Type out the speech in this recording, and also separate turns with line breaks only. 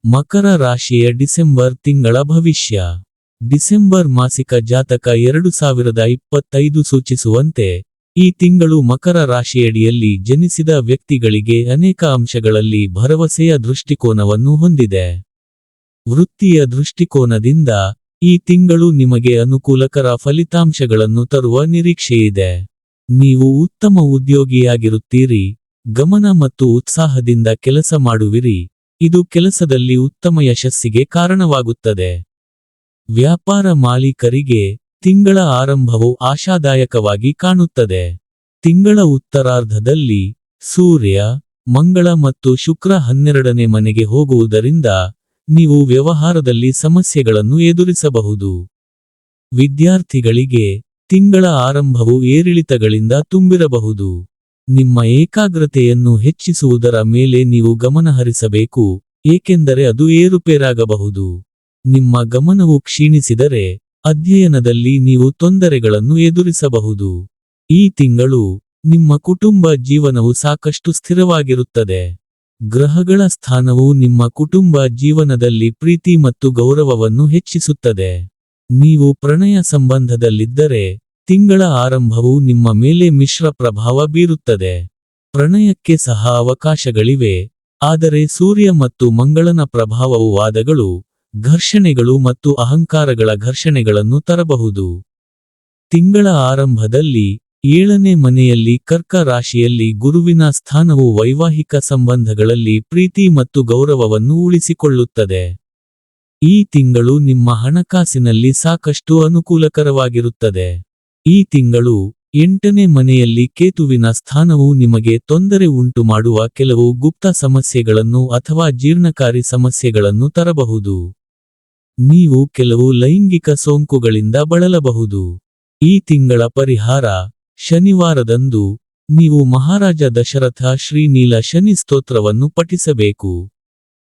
ಮಕರ ರಾಶಿಯ ಡಿಸೆಂಬರ್ ತಿಂಗಳ ಭವಿಷ್ಯ. ಡಿಸೆಂಬರ್ ಮಾಸಿಕ ಜಾತಕ 2025 ಸೂಚಿಸುವಂತೆ ಈ ತಿಂಗಳು ಮಕರ ರಾಶಿಯಡಿಯಲ್ಲಿ ಜನಿಸಿದ ವ್ಯಕ್ತಿಗಳಿಗೆ ಅನೇಕ ಅಂಶಗಳಲ್ಲಿ ಭರವಸೆಯ ದೃಷ್ಟಿಕೋನವನ್ನು ಹೊಂದಿದೆ. ವೃತ್ತಿಯ ದೃಷ್ಟಿಕೋನದಿಂದ ಈ ತಿಂಗಳು ನಿಮಗೆ ಅನುಕೂಲಕರ ಫಲಿತಾಂಶಗಳನ್ನು ತರುವ ನಿರೀಕ್ಷೆಯಿದೆ. ನೀವು ಉತ್ತಮ ಉದ್ಯೋಗಿಯಾಗಿರುತ್ತೀರಿ, ಗಮನ ಮತ್ತು ಉತ್ಸಾಹದಿಂದ ಕೆಲಸ ಮಾಡುವಿರಿ, ಇದು ಕೆಲಸದಲ್ಲಿ ಉತ್ತಮ ಯಶಸ್ಸಿಗೆ ಕಾರಣವಾಗುತ್ತದೆ. ವ್ಯಾಪಾರ ಮಾಲೀಕರಿಗೆ ತಿಂಗಳ ಆರಂಭವು ಆಶಾದಾಯಕವಾಗಿ ಕಾಣುತ್ತದೆ. ತಿಂಗಳ ಉತ್ತರಾರ್ಧದಲ್ಲಿ ಸೂರ್ಯ, ಮಂಗಳ ಮತ್ತು ಶುಕ್ರ 12ನೇ ಮನೆಗೆ ಹೋಗುವುದರಿಂದ ನೀವು ವ್ಯವಹಾರದಲ್ಲಿ ಸಮಸ್ಯೆಗಳನ್ನು ಎದುರಿಸಬಹುದು. ವಿದ್ಯಾರ್ಥಿಗಳಿಗೆ ತಿಂಗಳ ಆರಂಭವು ಏರಿಳಿತಗಳಿಂದ ತುಂಬಿರಬಹುದು. ನಿಮ್ಮ ಏಕಾಗ್ರತೆಯನ್ನು ಹೆಚ್ಚಿಸುವುದರ ಮೇಲೆ ನೀವು ಗಮನಹರಿಸಬೇಕು, ಏಕೆಂದರೆ ಅದು ಏರುಪೇರಾಗಬಹುದು. ನಿಮ್ಮ ಗಮನವು ಕ್ಷೀಣಿಸಿದರೆ ಅಧ್ಯಯನದಲ್ಲಿ ನೀವು ತೊಂದರೆಗಳನ್ನು ಎದುರಿಸಬಹುದು. ಈ ತಿಂಗಳು ನಿಮ್ಮ ಕುಟುಂಬ ಜೀವನವು ಸಾಕಷ್ಟು ಸ್ಥಿರವಾಗಿರುತ್ತದೆ. ಗ್ರಹಗಳ ಸ್ಥಾನವು ನಿಮ್ಮ ಕುಟುಂಬ ಜೀವನದಲ್ಲಿ ಪ್ರೀತಿ ಮತ್ತು ಗೌರವವನ್ನು ಹೆಚ್ಚಿಸುತ್ತದೆ. ನೀವು ಪ್ರಣಯ ಸಂಬಂಧದಲ್ಲಿದ್ದರೆ ತಿಂಗಳ ಆರಂಭವು ನಿಮ್ಮ ಮೇಲೆ ಮಿಶ್ರ ಪ್ರಭಾವ ಬೀರುತ್ತದೆ. ಪ್ರಣಯಕ್ಕೆ ಸಹ ಅವಕಾಶಗಳಿವೆ, ಆದರೆ ಸೂರ್ಯ ಮತ್ತು ಮಂಗಳನ ಪ್ರಭಾವವು ವಾದಗಳು, ಘರ್ಷಣೆಗಳು ಮತ್ತು ಅಹಂಕಾರಗಳ ಘರ್ಷಣೆಗಳನ್ನು ತರಬಹುದು. ತಿಂಗಳ ಆರಂಭದಲ್ಲಿ 7ನೇ ಮನೆಯಲ್ಲಿ ಕರ್ಕ ರಾಶಿಯಲ್ಲಿ ಗುರುವಿನ ಸ್ಥಾನವು ವೈವಾಹಿಕ ಸಂಬಂಧಗಳಲ್ಲಿ ಪ್ರೀತಿ ಮತ್ತು ಗೌರವವನ್ನು ಉಳಿಸಿಕೊಳ್ಳುತ್ತದೆ. ಈ ತಿಂಗಳು ನಿಮ್ಮ ಹಣಕಾಸಿನಲ್ಲಿ ಸಾಕಷ್ಟು ಅನುಕೂಲಕರವಾಗಿರುತ್ತದೆ. ಈ ತಿಂಗಳು 8ನೇ ಮನೆಯಲ್ಲಿ ಕೇತುವಿನ ಸ್ಥಾನವು ನಿಮಗೆ ತೊಂದರೆ ಉಂಟುಮಾಡುವ ಕೆಲವು ಗುಪ್ತ ಸಮಸ್ಯೆಗಳನ್ನು ಅಥವಾ ಜೀರ್ಣಕಾರಿ ಸಮಸ್ಯೆಗಳನ್ನು ತರಬಹುದು. ನೀವು ಕೆಲವು ಲೈಂಗಿಕ ಸೋಂಕುಗಳಿಂದ ಬಳಲಬಹುದು. ಈ ತಿಂಗಳ ಪರಿಹಾರ: ಶನಿವಾರದಂದು ನೀವು ಮಹಾರಾಜ ದಶರಥ ಶ್ರೀ ನೀಲ ಶನಿ ಸ್ತೋತ್ರವನ್ನು ಪಠಿಸಬೇಕು.